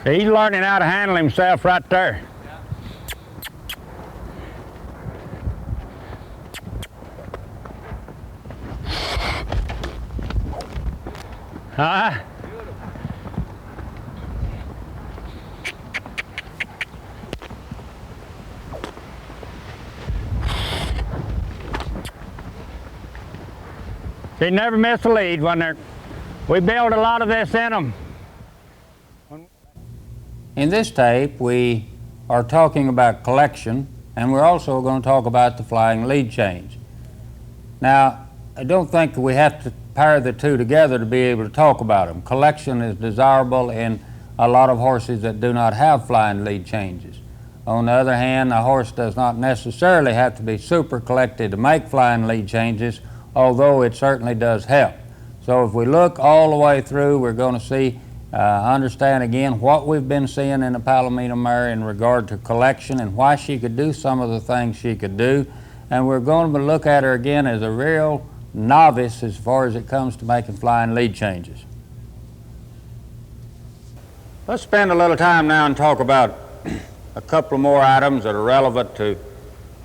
He's learning how to handle himself right there. Huh? He never missed a lead when they're. We build a lot of this in them. In this tape, we are talking about collection, and we're also going to talk about the flying lead change. Now, I don't think we have to pair the two together to be able to talk about them. Collection is desirable in a lot of horses that do not have flying lead changes. On the other hand, a horse does not necessarily have to be super collected to make flying lead changes, although it certainly does help. So if we look all the way through, we're going to see, understand again what we've been seeing in the Palomino mare in regard to collection and why she could do some of the things she could do. And we're going to look at her again as a real novice as far as it comes to making flying lead changes. Let's spend a little time now and talk about a couple more items that are relevant to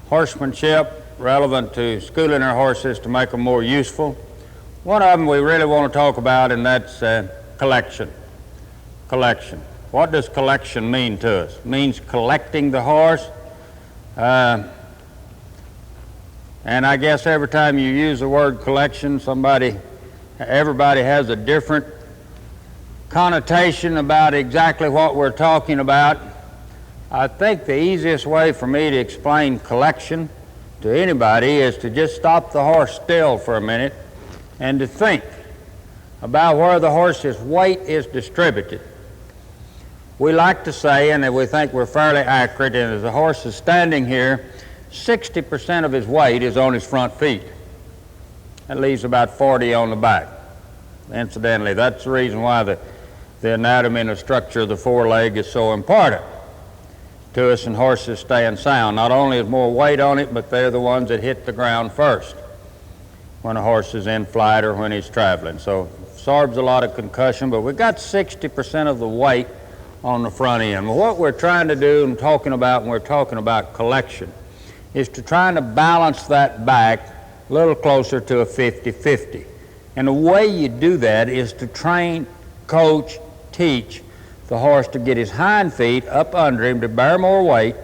horsemanship, relevant to schooling our horses to make them more useful. One of them we really want to talk about, and that's collection. Collection. What does collection mean to us? It means collecting the horse. And I guess every time you use the word collection, everybody has a different connotation about exactly what we're talking about. I think the easiest way for me to explain collection to anybody is to just stop the horse still for a minute and to think about where the horse's weight is distributed. We like to say, and we think we're fairly accurate, and as the horse is standing here, 60% of his weight is on his front feet. That leaves about 40 on the back. Incidentally, that's the reason why the anatomy and the structure of the foreleg is so important to us in horses staying sound. Not only is more weight on it, but they're the ones that hit the ground first when a horse is in flight or when he's traveling. So absorbs a lot of concussion, but we've got 60% of the weight on the front end. Well, what we're trying to do and talking about when we're talking about collection is to try to balance that back a little closer to a 50-50. And the way you do that is to train, coach, teach the horse to get his hind feet up under him to bear more weight,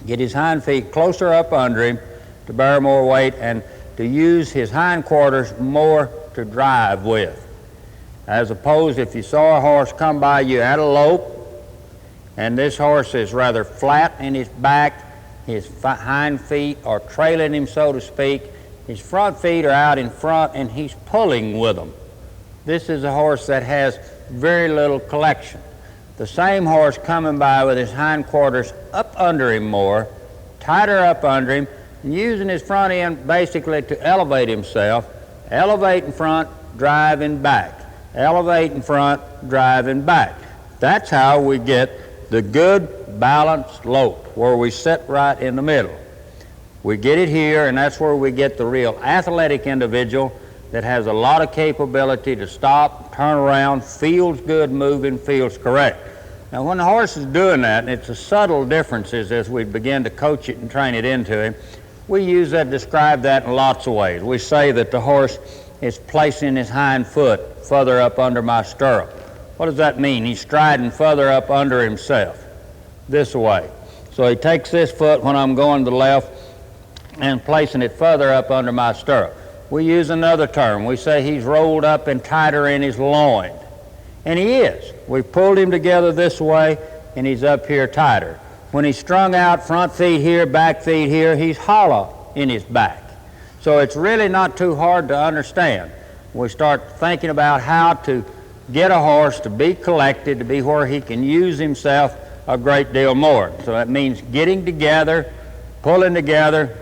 get his hind feet closer up under him to bear more weight, and to use his hindquarters more to drive with. As opposed, if you saw a horse come by you at a lope, and this horse is rather flat in his back, his hind feet are trailing him, so to speak, his front feet are out in front, and he's pulling with them. This is a horse that has very little collection. The same horse coming by with his hindquarters up under him more, tighter up under him, and using his front end basically to elevate himself, elevate in front, drive in back, elevate in front, drive in back. That's how we get the good balanced lope, where we sit right in the middle. We get it here, and that's where we get the real athletic individual that has a lot of capability to stop, turn around, feels good moving, feels correct. Now when the horse is doing that, and it's the subtle differences as we begin to coach it and train it into him, we use that, describe that in lots of ways. We say that the horse is placing his hind foot further up under my stirrup. What does that mean? He's striding further up under himself, this way. So he takes this foot when I'm going to the left and placing it further up under my stirrup. We use another term. We say he's rolled up and tighter in his loin. And he is. We pulled him together this way, and he's up here tighter. When he's strung out, front feet here, back feet here, he's hollow in his back. So it's really not too hard to understand. We start thinking about how to get a horse to be collected, to be where he can use himself a great deal more. So that means getting together, pulling together,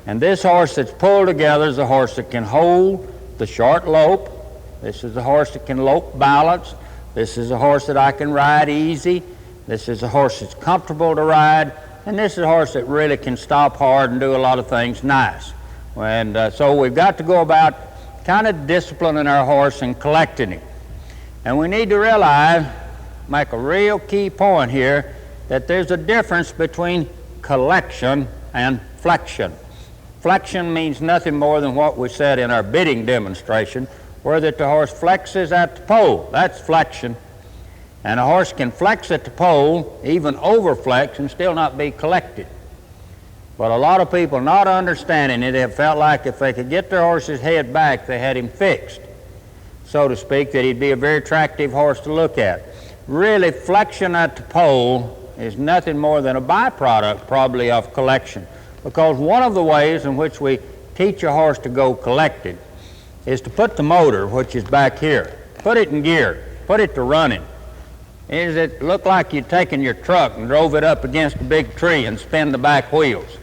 and this horse that's pulled together is a horse that can hold the short lope. This is a horse that can lope balance. This is a horse that I can ride easy. This is a horse that's comfortable to ride. And this is a horse that really can stop hard and do a lot of things nice. And so we've got to go about kind of disciplining our horse and collecting him. And we need to realize make a real key point here that there's a difference between collection and flexion. Flexion means nothing more than what we said in our bitting demonstration, where that the horse flexes at the pole. That's flexion. And a horse can flex at the pole, even overflex, and still not be collected. But a lot of people not understanding it have felt like if they could get their horse's head back, they had him fixed, so to speak, that he'd be a very attractive horse to look at. Really, flexion at the pole is nothing more than a byproduct, probably, of collection. Because one of the ways in which we teach a horse to go collected is to put the motor, which is back here, put it in gear, put it to running. Is it look like you'd taken your truck and drove it up against a big tree and spin the back wheels?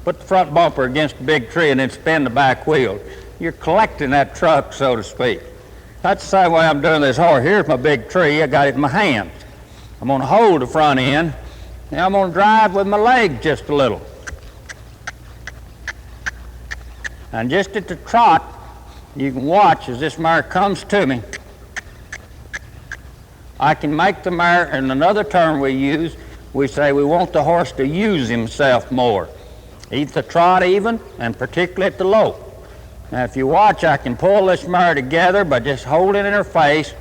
Put the front bumper against a big tree and then spin the back wheels. You're collecting that truck, so to speak. That's the same way I'm doing this horse. Here's my big tree. I got it in my hands. I'm going to hold the front end. Now I'm going to drive with my leg just a little. And just at the trot, you can watch as this mare comes to me. I can make the mare, and another term we use, we say we want the horse to use himself more. Eat the trot even, and particularly at the lope. Now if you watch, I can pull this mare together by just holding in her face,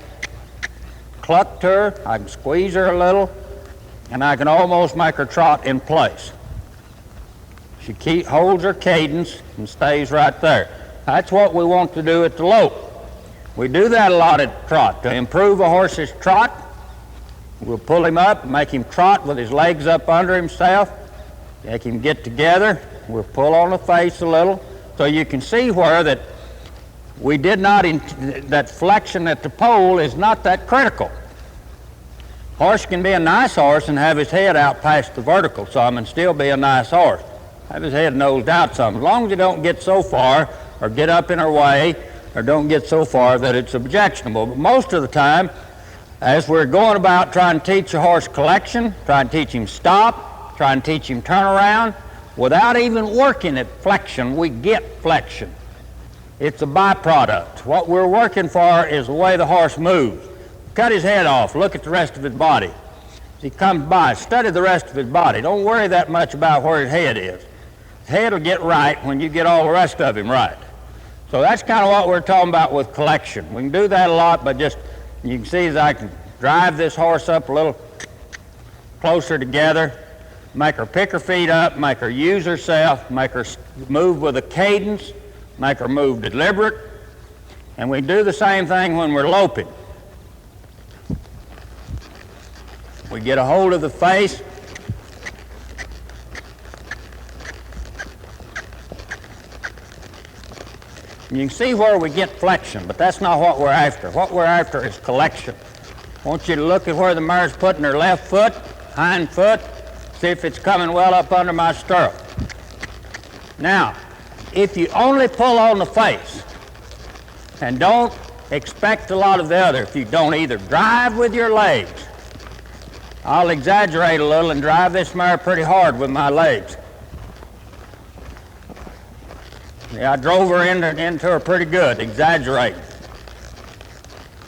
cluck to her, I can squeeze her a little, and I can almost make her trot in place. She holds her cadence and stays right there. That's what we want to do at the lope. We do that a lot at the trot. To improve a horse's trot, we'll pull him up, make him trot with his legs up under himself, make him get together, we'll pull on the face a little, so you can see where that we did not, that flexion at the pole is not that critical. Horse can be a nice horse and have his head out past the vertical some and still be a nice horse. Have his head nosed out some, as long as you don't get so far or get up in her way or don't get so far that it's objectionable. But most of the time, as we're going about trying to teach a horse collection, trying to teach him stop, trying to teach him turn around, without even working at flexion, we get flexion. It's a byproduct. What we're working for is the way the horse moves. Cut his head off, look at the rest of his body. As he comes by, study the rest of his body. Don't worry that much about where his head is. His head will get right when you get all the rest of him right. So that's kind of what we're talking about with collection. We can do that a lot, but just, you can see as I can drive this horse up a little closer together, make her pick her feet up, make her use herself, make her move with a cadence, make her move deliberate, and we do the same thing when we're loping. We get a hold of the face, you can see where we get flexion, but that's not what we're after. What we're after is collection. I want you to look at where the mare's putting her left foot, hind foot, see if it's coming well up under my stirrup. Now, if you only pull on the face and don't expect a lot of the other, if you don't either drive with your legs, I'll exaggerate a little and drive this mare pretty hard with my legs. Yeah, I drove her into her pretty good, exaggerating.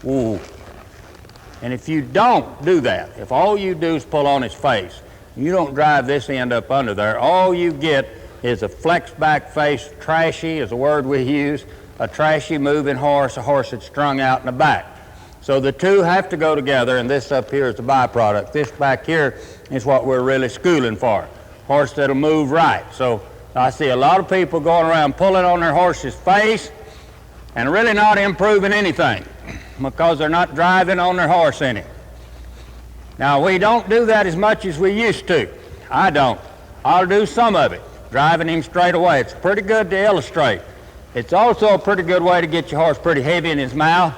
Ooh. And if you don't do that, if all you do is pull on his face, you don't drive this end up under there, all you get is a flex back face. Trashy is a word we use, a trashy moving horse, a horse that's strung out in the back. So the two have to go together, and this up here is the byproduct. This back here is what we're really schooling for, horse that'll move right. So I see a lot of people going around pulling on their horse's face and really not improving anything because they're not driving on their horse any. Now, we don't do that as much as we used to. I don't. I'll do some of it, driving him straight away. It's pretty good to illustrate. It's also a pretty good way to get your horse pretty heavy in his mouth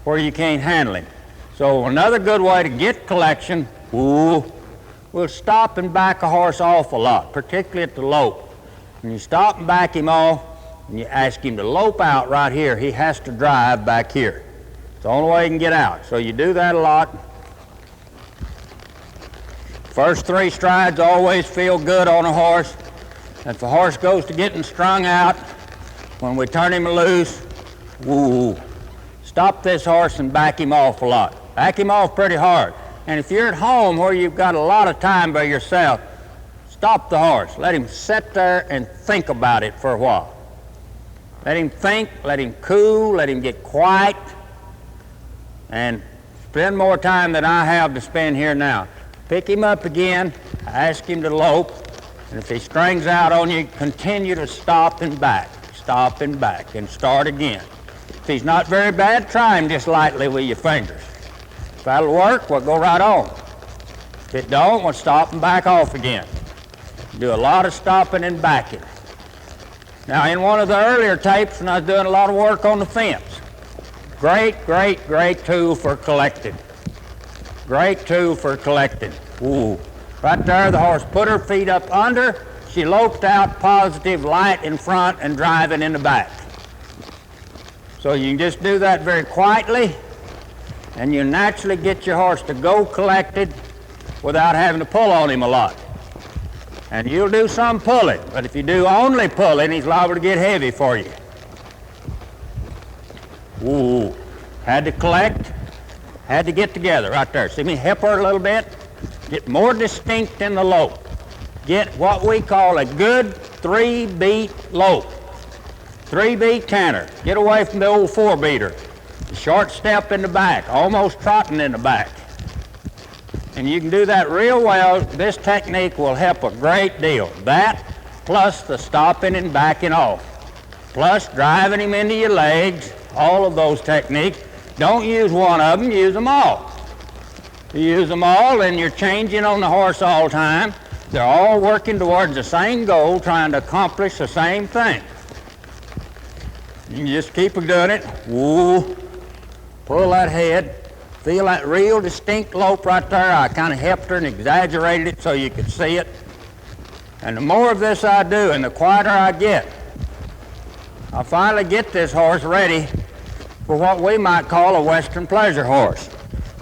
where you can't handle him. So another good way to get collection, we'll stop and back a horse off a lot, particularly at the lope. When you stop and back him off, and you ask him to lope out right here, he has to drive back here. It's the only way he can get out. So you do that a lot. First 3 strides always feel good on a horse. If the horse goes to getting strung out, when we turn him loose, stop this horse and back him off a lot. Back him off pretty hard. And if you're at home where you've got a lot of time by yourself, stop the horse. Let him sit there and think about it for a while. Let him think, let him cool, let him get quiet, and spend more time than I have to spend here now. Pick him up again, ask him to lope, and if he strings out on you, continue to stop and back, and start again. If he's not very bad, try him just lightly with your fingers. If that'll work, we'll go right on. If it don't, we'll stop and back off again. Do a lot of stopping and backing. Now, in one of the earlier tapes, when I was doing a lot of work on the fence, great tool for collecting. Great tool for collecting. Ooh. Right there, the horse put her feet up under, she loped out, positive, light in front, and driving in the back. So you can just do that very quietly, and you naturally get your horse to go collected without having to pull on him a lot. And you'll do some pulling, but if you do only pulling, he's liable to get heavy for you. Ooh, had to collect, had to get together right there. See me help her a little bit? Get more distinct in the lope. Get what we call a good 3-beat lope. 3-beat canter. Get away from the old 4-beater. Short step in the back, almost trotting in the back. And you can do that real well. This technique will help a great deal. That plus the stopping and backing off. Plus driving him into your legs, all of those techniques. Don't use one of them, use them all. You use them all and you're changing on the horse all the time. They're all working towards the same goal, trying to accomplish the same thing. You can just keep doing it. Woo. Pull that head. Feel that real distinct lope right there. I kind of helped her and exaggerated it so you could see it. And the more of this I do and the quieter I get, I finally get this horse ready for what we might call a Western pleasure horse.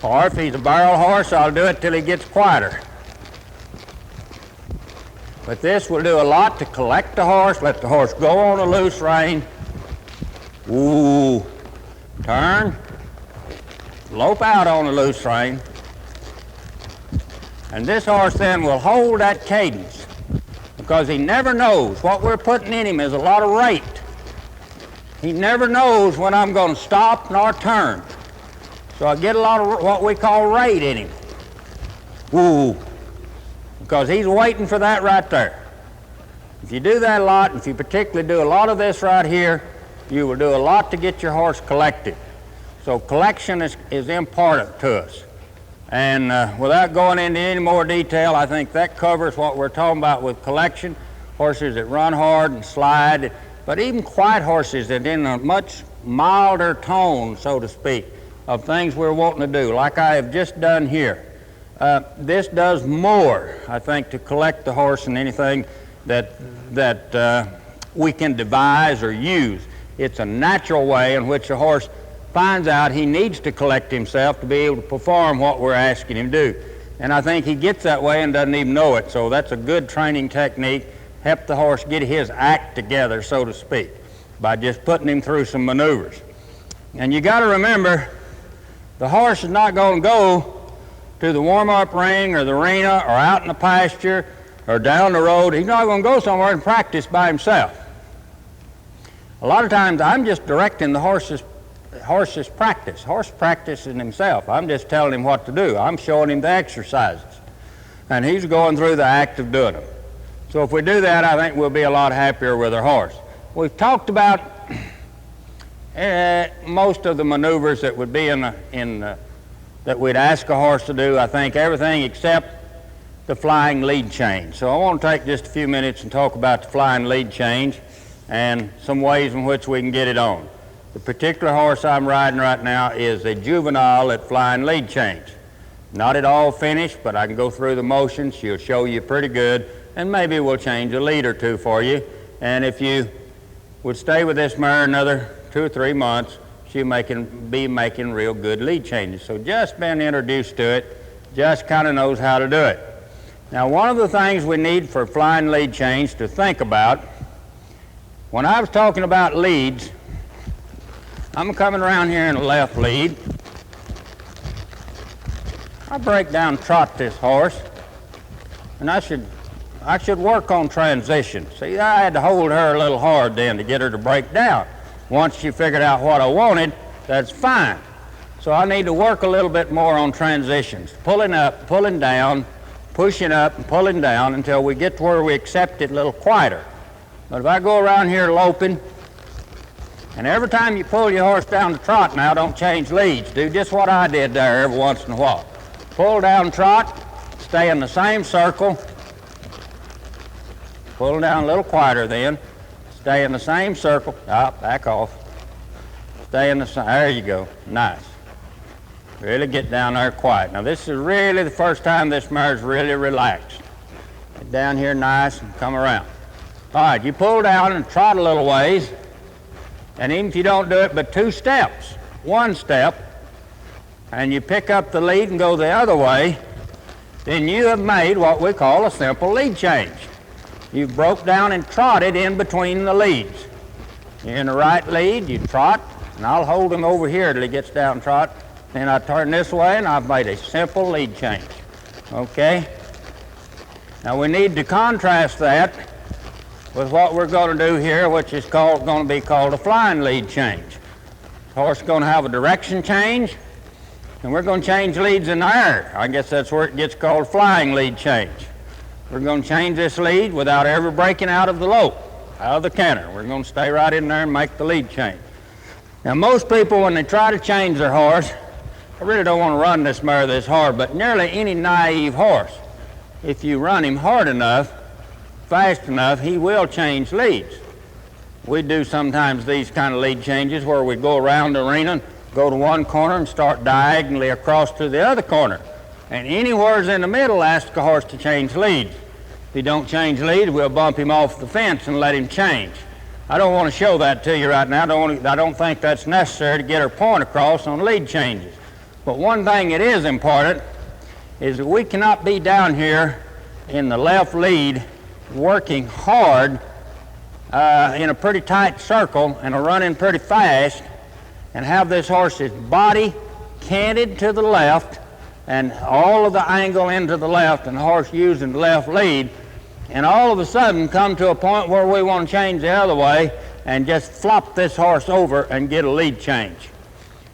Or if he's a barrel horse, I'll do it till he gets quieter. But this will do a lot to collect the horse, let the horse go on a loose rein. Ooh, turn. Lope out on a loose rein. And this horse then will hold that cadence because he never knows. What we're putting in him is a lot of rate. He never knows when I'm going to stop nor turn. So I get a lot of what we call rate in him. Ooh, because he's waiting for that right there. If you do that a lot, if you particularly do a lot of this right here, you will do a lot to get your horse collected. So collection is important to us. And without going into any more detail, I think that covers what we're talking about with collection. Horses that run hard and slide, but even quiet horses that in a much milder tone, so to speak, of things we're wanting to do, like I have just done here. This does more, I think, to collect the horse than anything that we can devise or use. It's a natural way in which a horse finds out he needs to collect himself to be able to perform what we're asking him to do. And I think he gets that way and doesn't even know it. So that's a good training technique. Help the horse get his act together, so to speak, by just putting him through some maneuvers. And you got to remember, the horse is not going to go to the warm-up ring or the arena or out in the pasture or down the road. He's not going to go somewhere and practice by himself. A lot of times I'm just directing the horse's practice. Horse practicing himself. I'm just telling him what to do. I'm showing him the exercises. And he's going through the act of doing them. So if we do that, I think we'll be a lot happier with our horse. We've talked about most of the maneuvers that would be that we'd ask a horse to do. I think everything except the flying lead change. So I want to take just a few minutes and talk about the flying lead change and some ways in which we can get it on. The particular horse I'm riding right now is a juvenile at flying lead change. Not at all finished, but I can go through the motions. She'll show you pretty good, and maybe we'll change a lead or two for you. And if you would stay with this mare another 2 or 3 months, she'll be making real good lead changes. So just been introduced to it, just kind of knows how to do it. Now, one of the things we need for flying lead change to think about, when I was talking about leads, I'm coming around here in the left lead, I break down trot this horse, and I should work on transition. See, I had to hold her a little hard then to get her to break down. Once she figured out what I wanted, that's fine. So I need to work a little bit more on transitions, pulling up, pulling down, pushing up and pulling down until we get to where we accept it a little quieter. But if I go around here loping, and every time you pull your horse down to trot now, don't change leads. Do just what I did there every once in a while. Pull down trot, stay in the same circle, pull down a little quieter then, stay in the same circle, back off, stay in the same, there you go, nice. Really get down there quiet. Now this is really the first time this mare's really relaxed. Get down here nice and come around. All right, you pull down and trot a little ways, and even if you don't do it but 2 steps, 1 step, and you pick up the lead and go the other way, then you have made what we call a simple lead change. You broke down and trotted in between the leads. You're in the right lead, you trot, and I'll hold him over here till he gets down trot. Then I turn this way and I've made a simple lead change. Okay? Now we need to contrast that with what we're going to do here, which is going to be called a flying lead change. The horse is going to have a direction change, and we're going to change leads in the air. I guess that's where it gets called flying lead change. We're going to change this lead without ever breaking out of the lope, out of the canter. We're going to stay right in there and make the lead change. Now most people, when they try to change their horse, I really don't want to run this mare this hard, but nearly any naive horse, if you run him hard enough, fast enough, he will change leads. We do sometimes these kind of lead changes where we go around the arena, go to one corner and start diagonally across to the other corner. And anywhere's in the middle, ask a horse to change leads. If he don't change leads, we'll bump him off the fence and let him change. I don't want to show that to you right now. I don't think that's necessary to get our point across on lead changes. But one thing that is important is that we cannot be down here in the left lead working hard in a pretty tight circle and running pretty fast and have this horse's body canted to the left and all of the angle into the left and the horse using the left lead, and all of a sudden come to a point where we want to change the other way and just flop this horse over and get a lead change.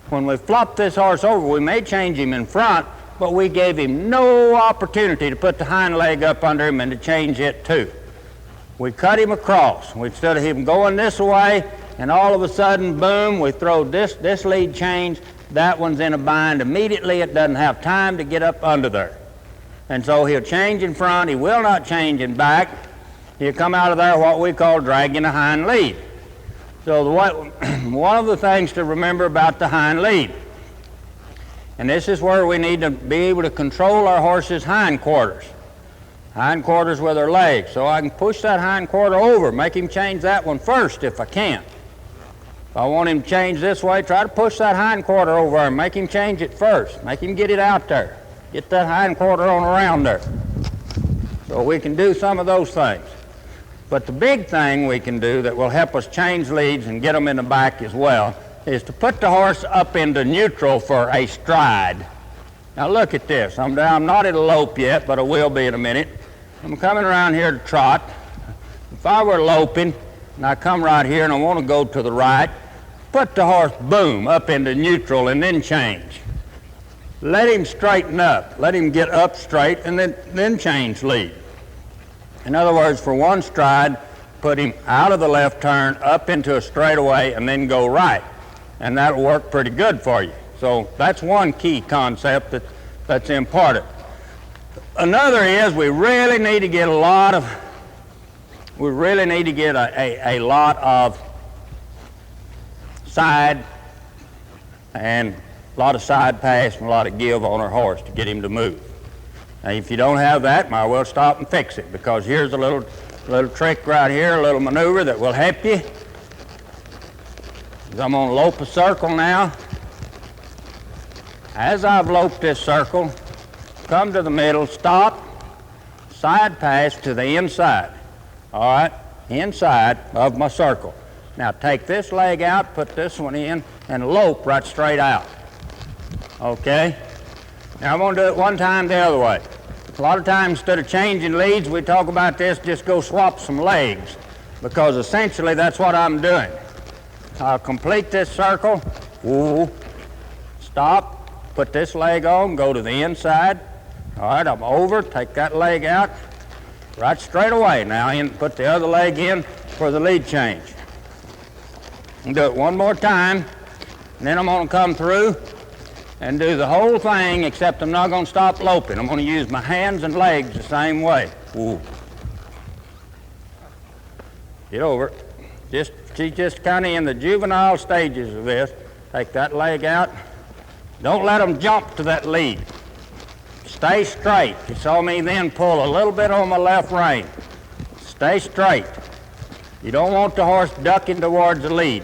When we flop this horse over, we may change him in front, but we gave him no opportunity to put the hind leg up under him and to change it too. We cut him across. Instead of him going this way, and all of a sudden, boom, we throw this lead change. That one's in a bind immediately. It doesn't have time to get up under there. And so he'll change in front. He will not change in back. He'll come out of there what we call dragging a hind lead. So one of the things to remember about the hind lead, and this is where we need to be able to control our horse's hindquarters with our legs. So I can push that hindquarter over, make him change that one first if I can. If I want him to change this way, try to push that hindquarter over and make him change it first. Make him get it out there. Get that hindquarter on around there. So we can do some of those things. But the big thing we can do that will help us change leads and get them in the back as well is to put the horse up into neutral for a stride. Now look at this. I'm not at a lope yet, but I will be in a minute. I'm coming around here to trot. If I were loping and I come right here and I want to go to the right, put the horse, boom, up into neutral and then change. Let him straighten up. Let him get up straight and then change lead. In other words, for one stride, put him out of the left turn, up into a straightaway, and then go right. And that'll work pretty good for you. So that's one key concept that's important. Another is we really need to get a lot of side and a lot of side pass and a lot of give on our horse to get him to move. Now, if you don't have that, might well stop and fix it, because here's a little trick right here, a little maneuver that will help you. I'm going to lope a circle now. As I've loped this circle, come to the middle, stop, side pass to the inside. All right, inside of my circle. Now take this leg out, put this one in, and lope right straight out. Okay? Now I'm going to do it one time the other way. A lot of times instead of changing leads, we talk about this, just go swap some legs, because essentially that's what I'm doing. I'll complete this circle, woo, stop, put this leg on, go to the inside. All right, I'm over, take that leg out, right straight away. Now put the other leg in for the lead change. And do it one more time, and then I'm going to come through and do the whole thing, except I'm not going to stop loping. I'm going to use my hands and legs the same way. Woo. Get over. She's just kind of in the juvenile stages of this. Take that leg out. Don't let them jump to that lead. Stay straight. You saw me then pull a little bit on my left rein. Stay straight. You don't want the horse ducking towards the lead.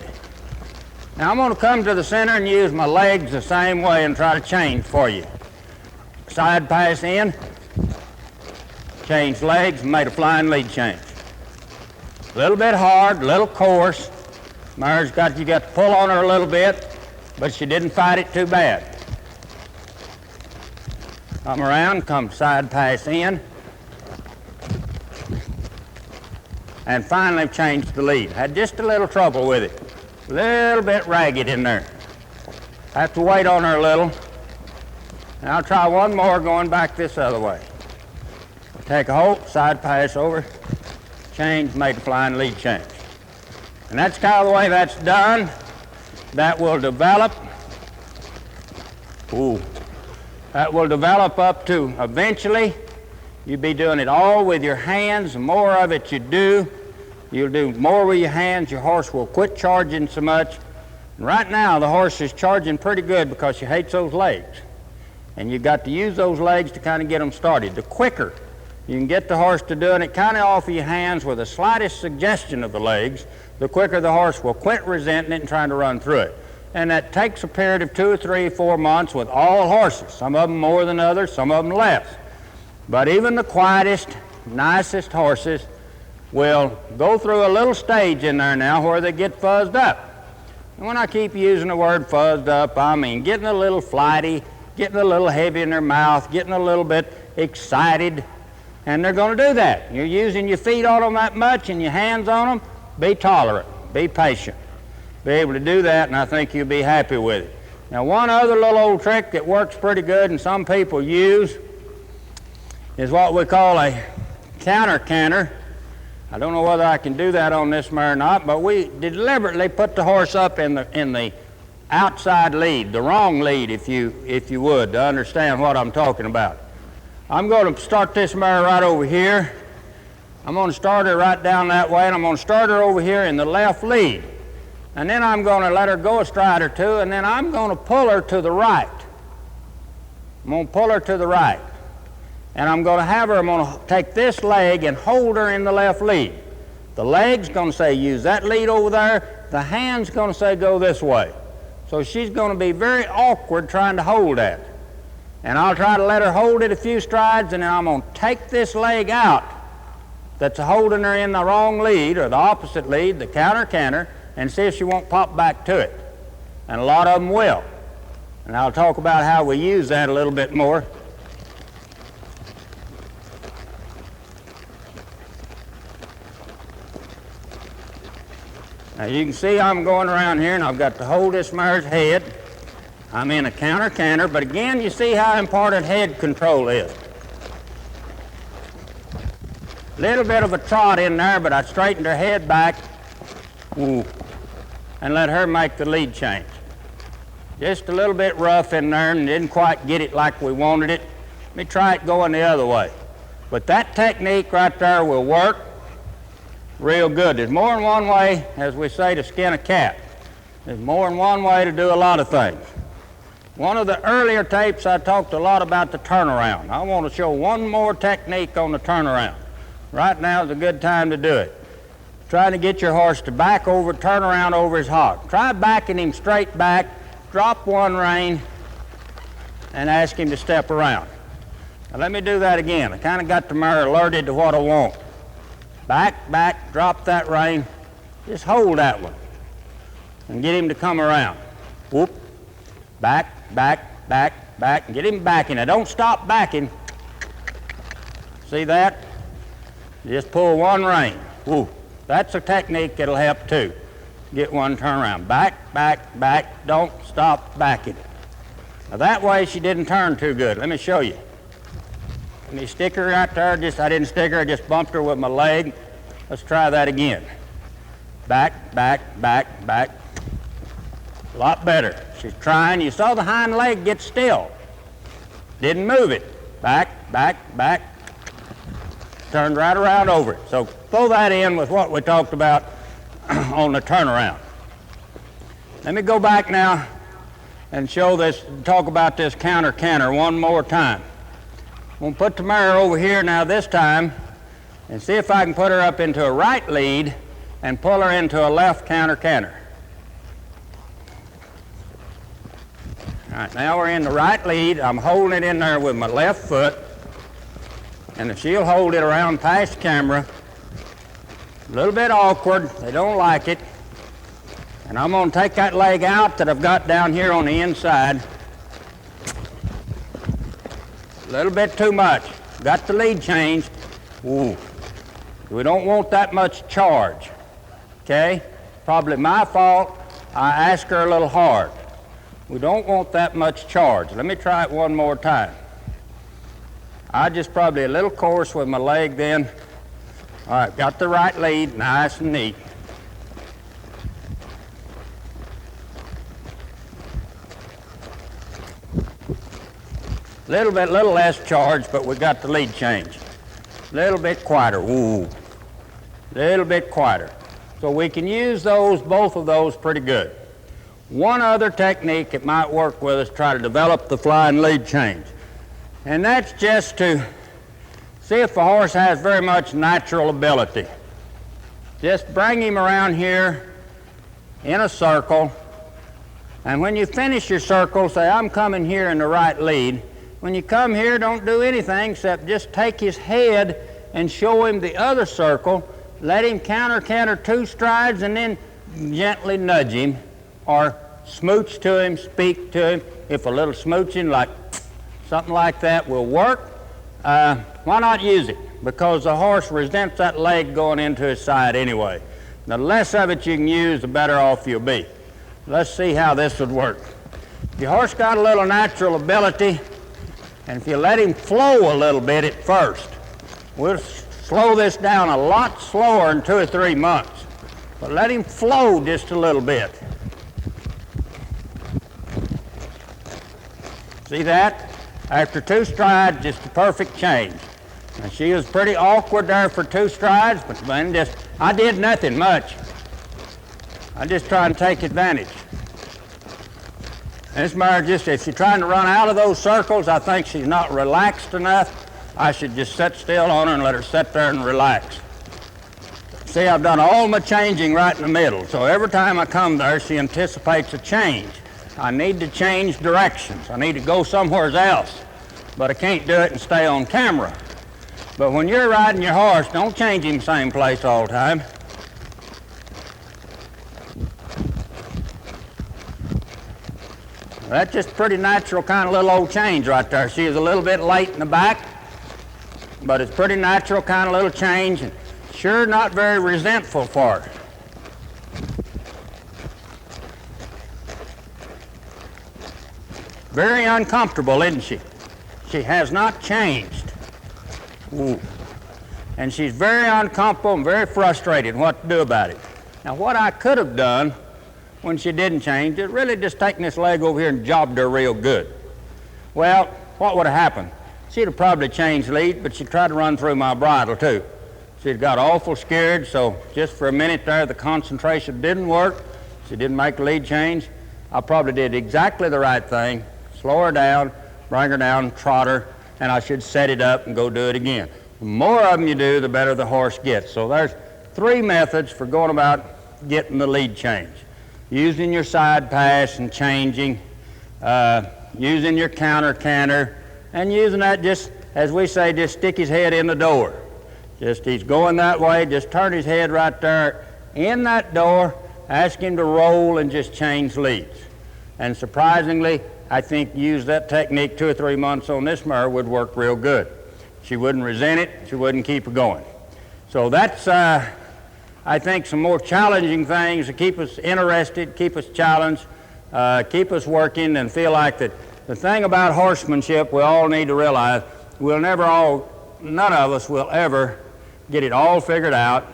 Now I'm going to come to the center and use my legs the same way and try to change for you. Side pass in, change legs, made a flying lead change. A little bit hard, a little coarse. Mare's you got to pull on her a little bit, but she didn't fight it too bad. Come around, come side pass in, and finally changed the lead. Had just a little trouble with it. A little bit ragged in there. Have to wait on her a little. And I'll try one more going back this other way. Take a hold, side pass over, change, made the flying lead change. And that's kind of the way that's done. That will develop. Ooh. That will develop up to eventually you'll be doing it all with your hands. The more of it you do, you'll do more with your hands. Your horse will quit charging so much. And right now the horse is charging pretty good because she hates those legs. And you've got to use those legs to kind of get them started. The quicker you can get the horse to doing it kind of off of your hands with the slightest suggestion of the legs, the quicker the horse will quit resenting it and trying to run through it. And that takes a period of 2 or 3 or 4 months with all horses. Some of them more than others, some of them less. But even the quietest, nicest horses will go through a little stage in there now where they get fuzzed up. And when I keep using the word fuzzed up, I mean getting a little flighty, getting a little heavy in their mouth, getting a little bit excited. And they're going to do that. You're using your feet on them that much and your hands on them. Be tolerant, be patient. Be able to do that, and I think you'll be happy with it. Now, one other little old trick that works pretty good and some people use is what we call a counter canter. I don't know whether I can do that on this mare or not, but we deliberately put the horse up in the outside lead, the wrong lead, if you would, to understand what I'm talking about. I'm going to start this mare right over here. I'm going to start her right down that way, and I'm going to start her over here in the left lead. And then I'm going to let her go a stride or two, and then I'm going to pull her to the right. I'm going to pull her to the right. And I'm going to take this leg and hold her in the left lead. The leg's going to say, use that lead over there. The hand's going to say, go this way. So she's going to be very awkward trying to hold that. And I'll try to let her hold it a few strides, and then I'm going to take this leg out that's holding her in the wrong lead, or the opposite lead, the counter canter, and see if she won't pop back to it. And a lot of them will. And I'll talk about how we use that a little bit more. Now you can see I'm going around here and I've got to hold this mare's head. I'm in a counter canter, but again you see how important head control is. Little bit of a trot in there, but I straightened her head back. Ooh. And let her make the lead change. Just a little bit rough in there and didn't quite get it like we wanted it. Let me try it going the other way. But that technique right there will work real good. There's more than one way, as we say, to skin a cat. There's more than one way to do a lot of things. One of the earlier tapes I talked a lot about the turnaround. I want to show one more technique on the turnaround. Right now is a good time to do it. Trying to get your horse to back over, turn around over his hog. Try backing him straight back, drop one rein, and ask him to step around. Now let me do that again. I kind of got the mare alerted to what I want. Back, back, drop that rein. Just hold that one and get him to come around. Whoop. Back, back, back, back, and get him backing. Now don't stop backing. See that? Just pull one rein. Woo. That's a technique that'll help too. Get one turn around. Back, back, back. Don't stop backing. Now that way she didn't turn too good. Let me show you. Let me stick her right there. I didn't stick her, I just bumped her with my leg. Let's try that again. Back, back, back, back. A lot better. She's trying. You saw the hind leg get still. Didn't move it. Back, back, back. Turned right around over it. So throw that in with what we talked about on the turnaround. Let me go back now and show this, talk about this counter one more time. I'm going to put the mare over here now this time and see if I can put her up into a right lead and pull her into a left counter. All right, now we're in the right lead. I'm holding it in there with my left foot, and if she'll hold it around past the camera, a little bit awkward, they don't like it, and I'm going to take that leg out that I've got down here on the inside. A little bit too much. Got the lead changed. Ooh. We don't want that much charge, okay? Probably my fault. I asked her a little hard. We don't want that much charge. Let me try it one more time. I just probably a little coarse with my leg then. All right, got the right lead, nice and neat. Little less charge, but we got the lead change. Little bit quieter, ooh. Little bit quieter. So we can use those, both of those pretty good. One other technique that might work with us, try to develop the flying lead change. And that's just to see if the horse has very much natural ability. Just bring him around here in a circle, and when you finish your circle, say, I'm coming here in the right lead. When you come here, don't do anything except just take his head and show him the other circle, let him counter 2 strides, and then gently nudge him, or smooch to him, speak to him. If a little smooching, like something like that, will work, why not use it? Because the horse resents that leg going into his side anyway. The less of it you can use, the better off you'll be. Let's see how this would work. If your horse got a little natural ability, and if you let him flow a little bit at first, we'll slow this down a lot slower in 2 or 3 months, but let him flow just a little bit. See that? After 2 strides, just a perfect change. Now, she was pretty awkward there for 2 strides, but then I did nothing much. I just tried to take advantage. This mare just, if she's trying to run out of those circles, I think she's not relaxed enough. I should just sit still on her and let her sit there and relax. See, I've done all my changing right in the middle, so every time I come there, she anticipates a change. I need to change directions. I need to go somewhere else, but I can't do it and stay on camera. But when you're riding your horse, don't change him same place all the time. That's just pretty natural kind of little old change right there. She is a little bit late in the back, but it's pretty natural kind of little change, and sure not very resentful for her. Very uncomfortable, isn't she? She has not changed. Ooh. And she's very uncomfortable and very frustrated what to do about it. Now, what I could have done when she didn't change is really just taken this leg over here and jobbed her real good. Well, what would have happened? She'd have probably changed lead, but she tried to run through my bridle too. She'd got awful scared, so just for a minute there, the concentration didn't work. She didn't make the lead change. I probably did exactly the right thing. Slow her down, bring her down, trot her, and I should set it up and go do it again. The more of them you do, the better the horse gets. So there's 3 methods for going about getting the lead change. Using your side pass and changing, using your counter, and using that just, as we say, just stick his head in the door. Just he's going that way, just turn his head right there in that door, ask him to roll and just change leads. And surprisingly, I think use that technique 2 or 3 months on this mare would work real good. She wouldn't resent it, she wouldn't keep her going. So that's, I think, some more challenging things to keep us interested, keep us challenged, keep us working, and feel like that the thing about horsemanship we all need to realize, none of us will ever get it all figured out.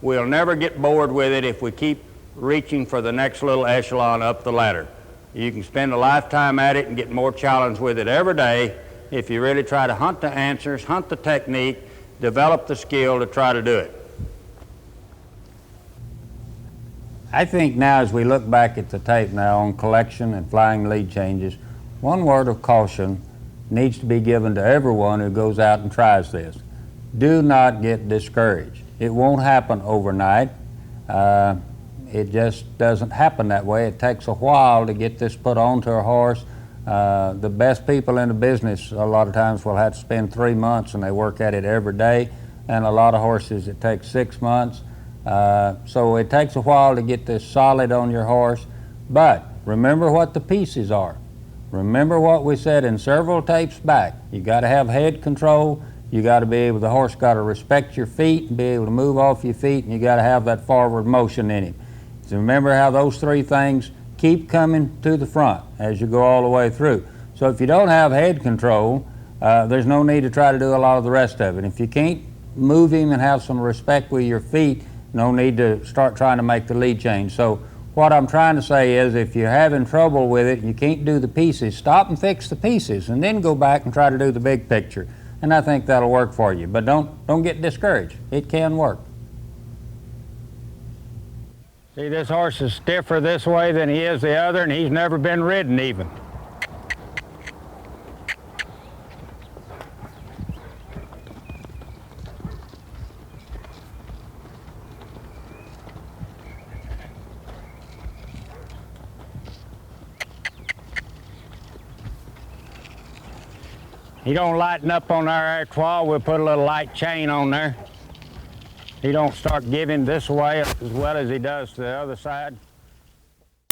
We'll never get bored with it if we keep reaching for the next little echelon up the ladder. You can spend a lifetime at it and get more challenged with it every day if you really try to hunt the answers, hunt the technique, develop the skill to try to do it. I think now as we look back at the tape now on collection and flying lead changes, one word of caution needs to be given to everyone who goes out and tries this. Do not get discouraged. It won't happen overnight. It just doesn't happen that way. It takes a while to get this put onto a horse. The best people in the business a lot of times will have to spend 3 months and they work at it every day, and a lot of horses it takes 6 months. So it takes a while to get this solid on your horse, but remember what the pieces are. Remember what we said in several tapes back. You got to have head control, you got to be able, the horse got to respect your feet and be able to move off your feet, and you got to have that forward motion in him. So remember how those 3 things keep coming to the front as you go all the way through. So if you don't have head control, there's no need to try to do a lot of the rest of it. If you can't move him and have some respect with your feet, no need to start trying to make the lead change. So what I'm trying to say is if you're having trouble with it and you can't do the pieces, stop and fix the pieces and then go back and try to do the big picture. And I think that'll work for you. But don't get discouraged. It can work. See, this horse is stiffer this way than he is the other, and he's never been ridden even. He don't lighten up on our airfoil. We'll put a little light chain on there. He don't start giving this way as well as he does to the other side.